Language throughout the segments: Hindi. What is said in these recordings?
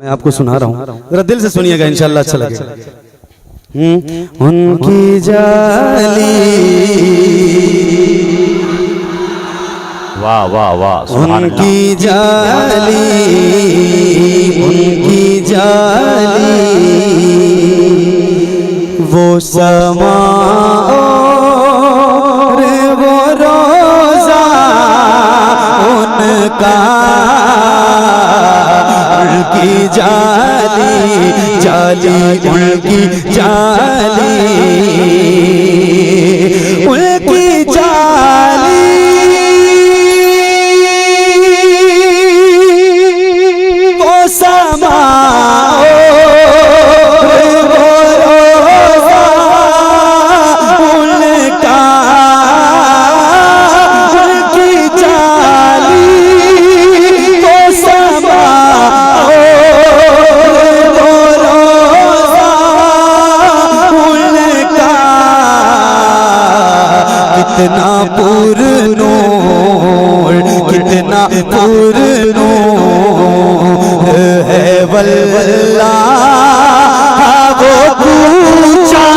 मैं आपको सुना रहा हूँ, जरा दिल से सुनिएगा, इंशाल्लाह अच्छा लगेगा। उनकी जाली, वाह वाह वाह, उनकी जाली, उनकी जाली, वो समा और वो रोजा उनका, उनकी जाली, जाली उनकी जाली, उनकी जाली, वो समा कितना पुरनूर, कितना पुरनूर है वल्ला वो पूछा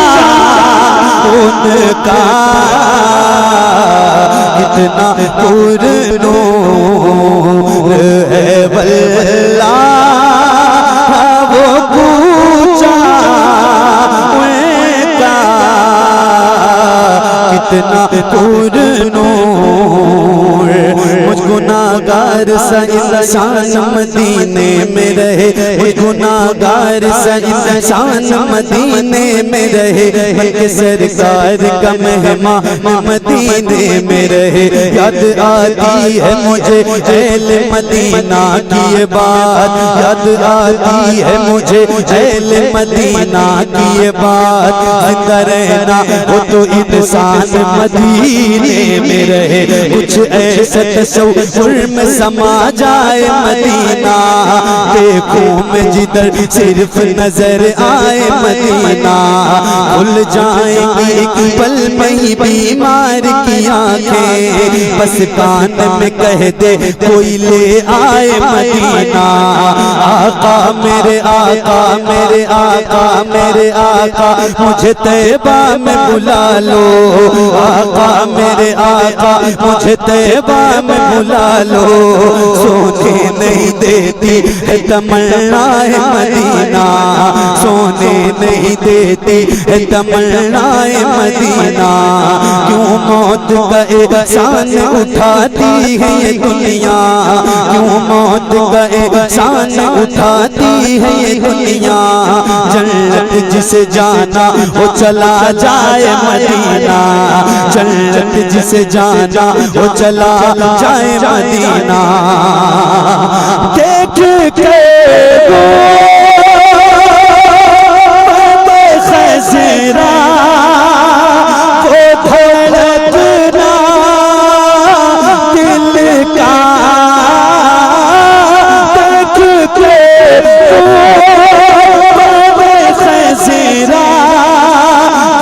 उनका, कितना पुरनूर है वल्ला वो पूछा उनका, कितना पुरनूर। मुझ गुनाहगार सा इंसान मदीने में रहे, मुझ गुनाहगार सा इंसान मदीने में रहे, बल्कि सरकार का मेहमान मदीने में रहे। याद आती है मुझे अहले मदीना की ये बात, याद आती है मुझे अहले मदीना की ये बात। जिंदा रहना वो तो इंसान मदीने में रहे, कुछ ऐसा तस्वुर में समा जाए मदीना, देखूं मैं जिधर सिर्फ नजर आए मदीना। खुल जाएंगी एक पल में ही बीमार की आंखें, बस कान में कह दे कोई ले आए मदीना। आका मेरे आका, मेरे आका, मेरे आका, मुझे तैबा में बुला लो। आका मेरे आका, मुझे तैबा में बुला लो। सोने नहीं देती है तमन्ना है मदीना, सोने नहीं देती है तमन्ना है मदीना। क्यों मौत का एहसान उठाती है ये दुनिया, क्यों मौत का एहसान उठाती है ये दुनिया। जन्नत जिसे जाना वो चला जाए मदीना, जन्नत जिसे जाना वो चला जाए मदीना। देख के खज़रा को धड़कना दिल का, देख के खज़रा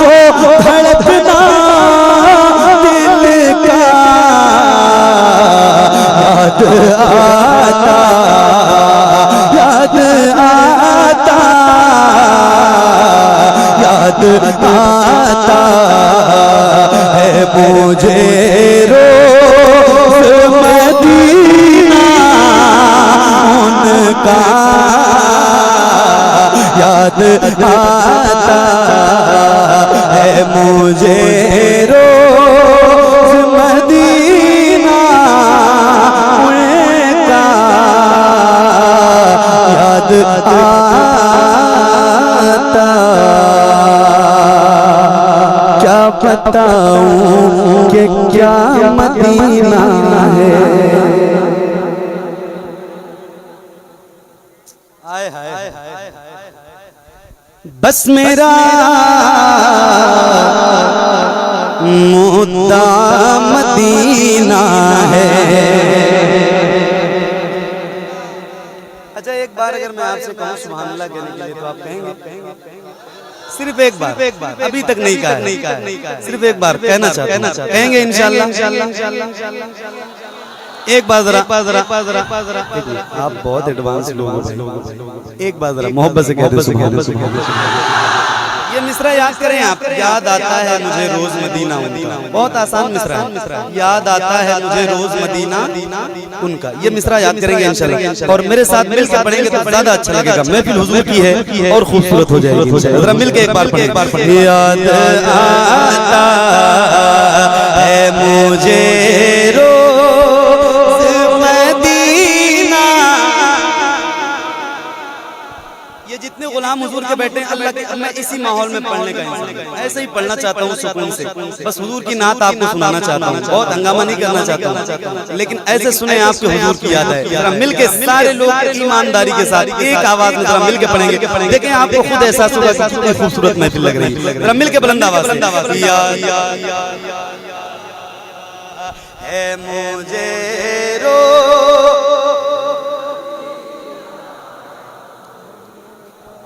को धड़कना दिल का। याद आता, याद आता, याद आता है मुझे रोज़ मदीना उनका, याद आता है मुझे रोज़ मदीना उनका, याद आता। क्या बताऊं कि क्या मदीना है। हाय हाय बस मेरा मुद्दा मदीना है। अच्छा एक बार अगर मैं आपसे कहूँ सुभान अल्लाह कहने के लिए तो आप कहेंगे? सिर्फ एक बार, अभी तक नहीं कहा, सिर्फ एक बार कहना चाहते, कहेंगे इंशाअल्लाह? एक बार जरा आप बहुत एडवांस लोग हो, एक बार जरा मोहब्बत से कह दो ये मिसरा याद करें आप। याद आता है मुझे रोज मदीना उनका, बहुत आसान मिसरा है। याद आता है मुझे रोज मदीना उनका, ये मिसरा याद करेंगे इंशाल्लाह। और मेरे साथ मिलकर पढ़ेंगे तो ज्यादा अच्छा लगेगा। महफिल हुजूर की है और खूबसूरत हो जाएगी। जरा मिलके एक बार पढ़ें। याद आता है मुझे जितने गुलाम हुजूर के बैठे हैं अल्लाह के, मैं इसी माहौल में पढ़ने का इंसान ऐसे ही पढ़ना चाहता हूँ सुकून से। बस हुजूर की नात आपको सुनाना चाहता हूँ, बहुत हंगामा नहीं करना चाहता हूँ, लेकिन ऐसे सुने आपके हुजूर की याद है। जरा मिलके सारे लोग ईमानदारी के साथ एक आवाज में जरा मिलके पढ़ेंगे। देखें आपको खुद एहसास होगा कितनी खूबसूरत महफिल लग रही है। जरा मिलके बुलंद आवाज से है मुझे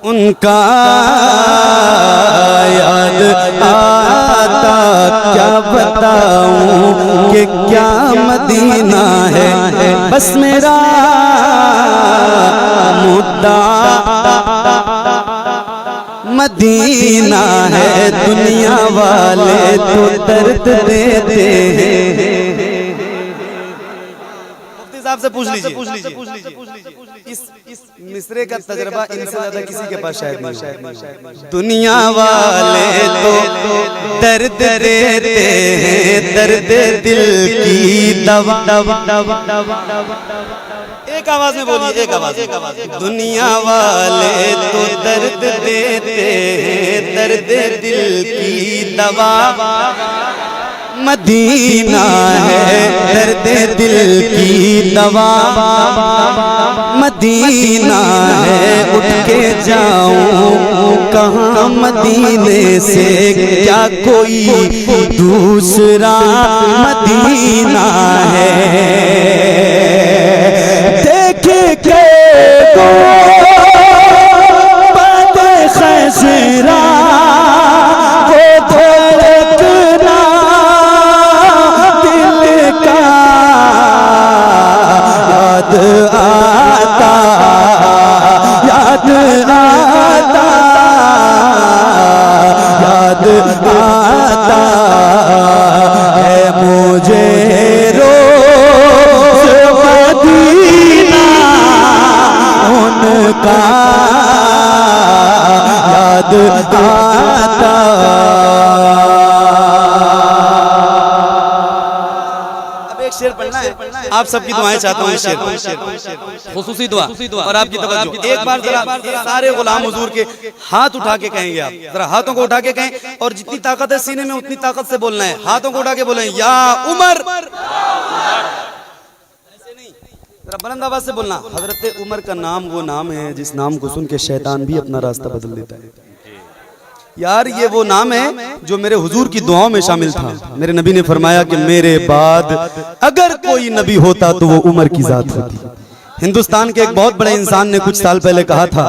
उनका याद आता, क्या बताऊं कि क्या मदीना है। बस मेरा मुद्दा मदीना है, दुनिया वाले तो दर्द देते हैं। साहब से पूछ लीजिए इस मिसरे का तजर्बा इनसे ज्यादा किसी के पास शायद नहीं। दुनिया वाले तो दर्द देते हैं, दर्द दिल की दवा। एक आवाज में बोलिए, एक आवाज। दुनिया वाले तो दर्द देते हैं, दर्द दिल की दवा। मदीना है दर्द दिल की दवा, मदीना है उठ के जाऊं कहाँ मदीने से, क्या कोई दूसरा मदीना है। देखे के तो बात खैसरा आता है मुझे रोज मदीना उनका याद आता। अब एक शेर पढ़ना है, आप सबकी दुआएं चाहता हूँ। शेर खुसूसी दुआ और आपकी तवज्जो। एक बार जरा सारे गुलाम हुजूर के हाथ उठा के कहेंगे आप, जरा हाथों को उठा के कहें और जितनी ताकत है सीने में उतनी ताकत से बोलना है। हाथों को उठा के बोलें या उमर, ऐसे नहीं, जरा बुलंद आवाज से बोलना। हजरत उमर का नाम वो नाम है जिस नाम को सुन के शैतान भी अपना रास्ता बदल देता है। यार ये वो नाम है जो मेरे हुजूर की दुआओं में शामिल था। मेरे नबी ने फरमाया कि मेरे बाद अगर कोई नबी होता तो वो उमर की जात होती। हिंदुस्तान के एक बहुत बड़े इंसान ने कुछ साल पहले कहा था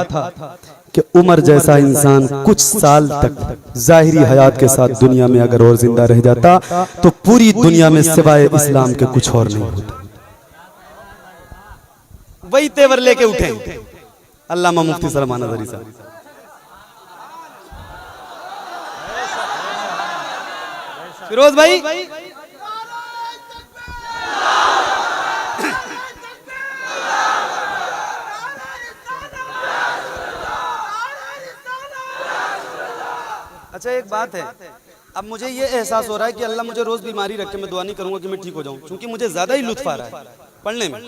कि उमर जैसा इंसान कुछ साल तक जाहिरी हयात के साथ दुनिया में अगर और जिंदा रह जाता तो पूरी दुनिया में सिवाय इस्लाम के कुछ और नहीं होता। वही तेवर लेके उठे अल्लामा मुफ्ती सलमान अज़हरी साहब। फिरोज भाई अच्छा एक बात है, अब मुझे ये एहसास हो रहा है कि अल्लाह मुझे रोज बीमारी रखे, मैं दुआ नहीं करूंगा कि मैं ठीक हो जाऊं, क्योंकि मुझे ज्यादा ही लुत्फ आ रहा है पढ़ने में।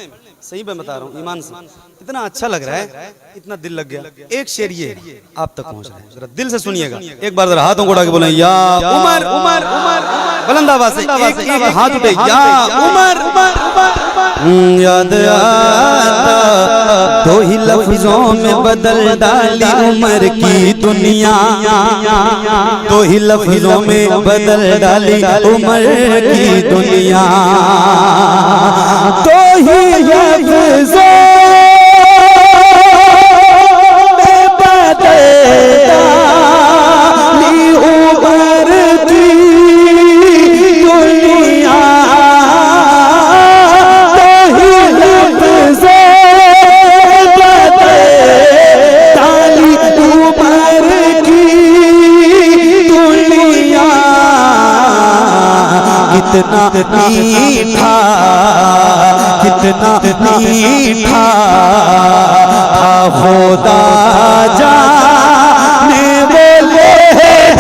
सही मैं बता रहा हूँ, ईमान से इतना अच्छा लग रहा है, इतना दिल लग गया। एक शेर ये आप तक पहुंच रहा है, जरा दिल से सुनिएगा। एक बार जरा हाथों को उठा के बोले या उमर, उमर, उमर, बुलंद आवाज से एक हाथ उठे या उमर, उमर, उमर। याद आता दो ही लफ्जों में बदल डाली उमर की दुनिया, दो ही लफ्जों में बदल डाली उमर की दुनिया, दो ही लफ्जों में बदल डाली उमर की दुनिया, दो मीठा, कितना मीठा था खुदा जाने बोले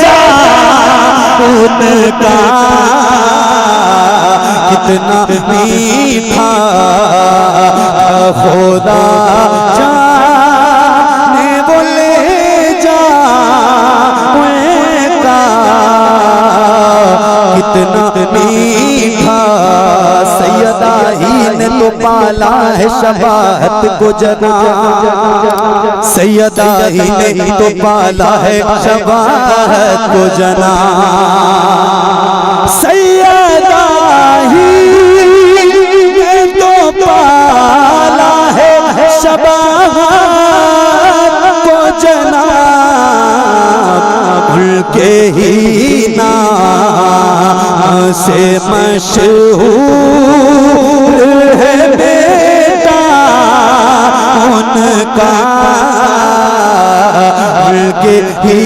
जा उनका, कितना मीठा खुदा जाने बोले जा उनका, कितना मीठा। सैयदा ही ने तो पाला है शबाहत को जना, सैयदा ही ने तो पाला है शबाहत को जना, सैयदा ही ने तो पाला है शबाहत को जना, उनके ही नाम से मशहूर है बेटा उनका, उनके ही